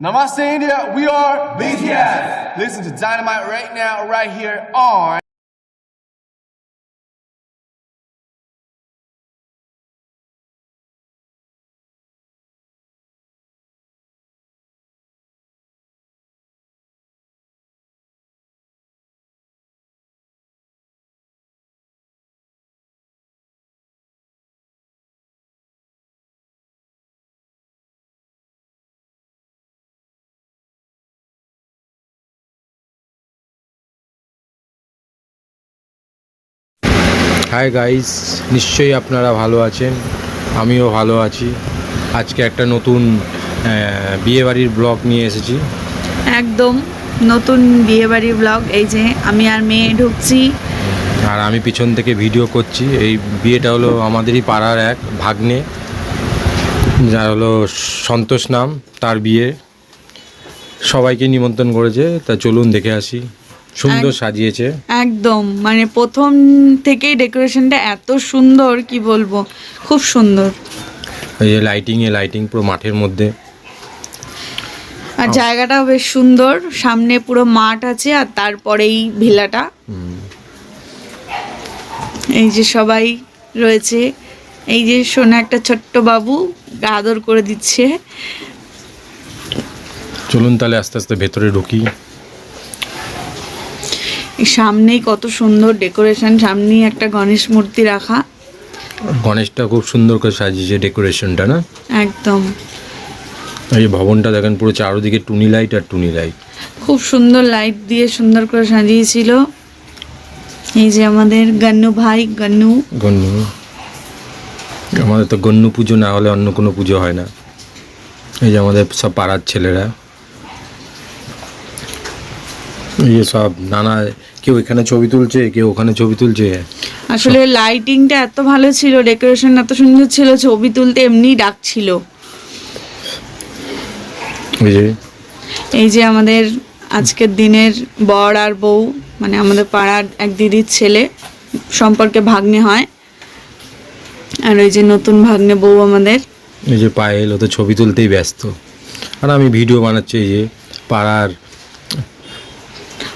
Namaste India, we are BTS. Listen to Dynamite right now, right here on hi guys, নিশ্চয়ই আপনারা ভালো আছেন, আমিও ভালো আছি। আজকে একটা নতুন বিয়েবাড়ির ব্লগ নিয়ে এসেছি। একদম নতুন বিয়েবাড়ির ব্লগ। এই যে আমি আর মেয়ে ঢুকছি, আর আমি পিছন থেকে ভিডিও করছি। এই বিয়েটা হলো আমাদেরই পাড়ার এক ভাগ্নে, যার হলো সন্তোষ নাম, তার বিয়ে। সবাইকে নিমন্ত্রণ করেছে, তা চলুন দেখে আসি। সুন্দর সাজিয়েছে একদম, মানে প্রথম থেকেই ডেকোরেশনটা এত সুন্দর, কি বলবো, খুব সুন্দর। এই যে লাইটিং পুরো মাঠের মধ্যে, আর জায়গাটাও বেশ সুন্দর, সামনে পুরো মাঠ আছে আর তারপরেই ভিলাটা। এই যে সবাই রয়েছে, এই যে সোনা একটা ছোট্ট বাবু আদর করে দিচ্ছে। চলুন তাহলে আস্তে আস্তে ভেতরে ঢুকি। সামনেই কত সুন্দর ডেকোরেশন, সামনেই একটা গণেশ মূর্তি রাখা। গণেশটা খুব সুন্দর করে সাজিয়েছে ডেকোরেশনটা, না? একদম। এই ভবনটা দেখেন, পুরো চারদিকে টুনি লাইট আর টুনি লাইট, খুব সুন্দর লাইট দিয়ে সুন্দর করে সাজিয়েছিল। এই যে আমাদের গন্নু ভাই, গন্নু। আমাদের তো গন্নু পুজো না হলে অন্য কোনো পুজো হয় না। এই যে আমাদের সব পাড়ার ছেলেরা, এই যে সব নানা, কেউ এখানে ছবি তুলছে, কেউ ওখানে ছবি তুলছে। আসলে লাইটিংটা এত ভালো ছিল, ডেকোরেশন এত সুন্দর ছিল, ছবি তুলতে এমনি ডাকছিল। এই যে আমাদের আজকের দিনের বর আর বউ, মানে আমাদের পাড়ার এক দিদির ছেলে, সম্পর্কে ভাগ্নে হয়। আর ওই যে নতুন ভাগ্নে বউ আমাদের। এই যে পায়েল, ও তো ছবি তুলতেই ব্যস্ত, আর আমি ভিডিও বানাচ্ছি। এই যে পাড়ার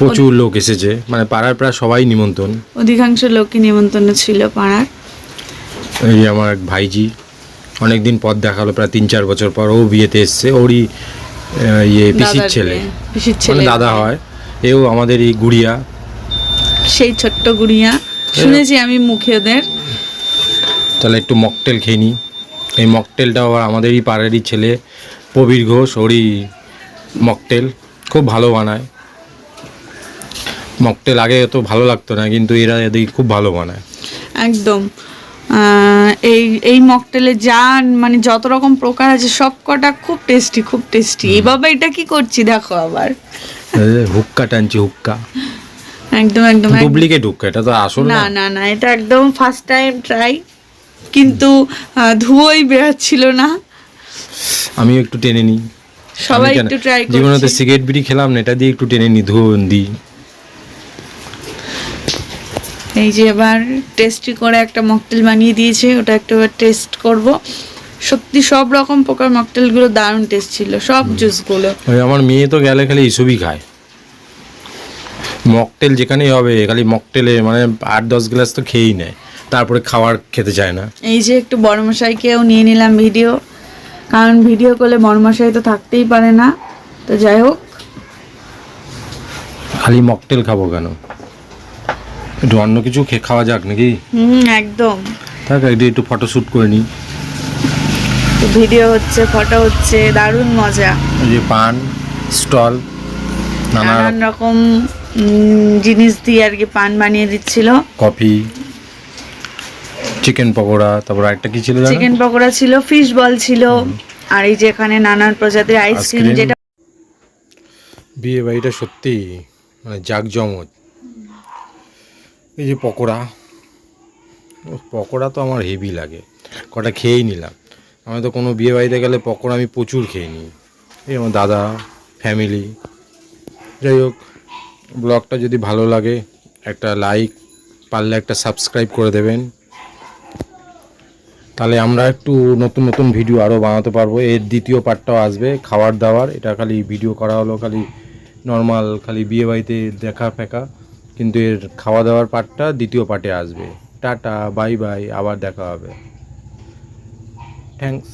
প্রচুর লোক এসেছে, মানে পাড়ার প্রায় সবাই নিমন্ত্রণ, অধিকাংশ লোকই নিমন্ত্রণ ছিল পাড়ার। এই যে আমার এক ভাইজি, অনেকদিন পর দেখালো, প্রায় 3-4 বছর পর ও বিয়েতে এসছে। ওরই পিসির ছেলে, মানে দাদা হয়। এও আমাদের এই গুড়িয়া, সেই ছোট্ট গুড়িয়া, শুনেছি আমি মুখে ওদের। তাহলে একটু মকটেল খেয়ে নিই। এই মকটেলটাও আবার আমাদেরই পাড়ারই ছেলে প্রবীর ঘোষ, ওরই মকটেল, খুব ভালো বানায় মকটেল। আগে তো ভালো লাগতো না, কিন্তু এরা এদিকে খুব ভালো বানায় একদম। এই মকটেলে যা, মানে যত রকম প্রকার আছে সব কটা খুব টেস্টি, খুব টেস্টি। এই বাবা এটা কি করছি দেখো, আবার হুক্কা টানছি, হুক্কা। একদম একদম ডুপ্লিকেট হুক্কা, এটা তো আসল না। না না, এটা একদম ফার্স্ট টাইম ট্রাই, কিন্তু ধুয়োই বেরাচ্ছিল না। আমি একটু টেনে নিই, সবাই একটু ট্রাই করছে। জীবনে তো সিগারেট বিড়ি খেলাম না, এটা দিয়ে একটু টেনে নিই, ধুয়ো দিই। এই যে এবার টেস্টি করে একটা মকটেল বানিয়ে দিয়েছে, ওটা একটু টেস্ট করব। সত্যি সব রকম প্রকার মকটেলগুলো দারুণ টেস্ট ছিল, সব জুসগুলো। ওই আমার মেয়ে তো গেলে খালি এইসবই খায়, মকটেল যেখানেই হবে খালি মকটেলে, মানে 8-10 গ্লাস তো খেয়েই নেয়, তারপরে খাবার খেতে চায় না। এই যে একটু বড়মশাইকেও নিয়ে নিলাম ভিডিও, কারণ ভিডিও করলে বড়মশাই তো থাকতেই পারে না। তো যাই হোক, খালি মকটেল খাবো কেন, একটু অন্য কিছু খাওয়া যাক নাকি? একদম। থাক, একটু ফটোশ্যুট করে নিই। ভিডিও হচ্ছে, ফটো হচ্ছে, দারুণ মজা। এই যে পান স্টল, নানান রকম জিনিস দিয়ে আর কি পান বানিয়ে দিচ্ছিল। কফি, চিকেন পকোড়া, তারপর একটা কি ছিল, চিকেন পকোড়া ছিল, ফিশ বল ছিল, আর এই যে এখানে নানান প্রজাতির আইসক্রিম। যেটা বিয়ে বাড়িটা সত্যি মানে জাঁকজমক। এই যে পকোড়া, পকোড়া তো আমার হেভি লাগে, কটা খেয়েই নিলাম। আমি তো কোনো বিয়ে বাড়িতে গেলে পকোড়া আমি প্রচুর খেয়ে নিই। এই আমার দাদা, ফ্যামিলি। যাই হোক, ব্লগটা যদি ভালো লাগে একটা লাইক, পারলে একটা সাবস্ক্রাইব করে দেবেন। তাহলে আমরা একটু নতুন নতুন ভিডিও আরও বানাতে পারবো। এর দ্বিতীয় পার্টটাও আসবে, খাবার দাবার। এটা খালি ভিডিও করা হলো খালি নর্মাল, খালি বিয়েবাড়িতে দেখা ফেকা, কিন্তু এর খাওয়া দাওয়ার পার্টটা দ্বিতীয় পার্টে আসবে। টাটা, বাই বাই, আবার দেখা হবে। থ্যাঙ্কস।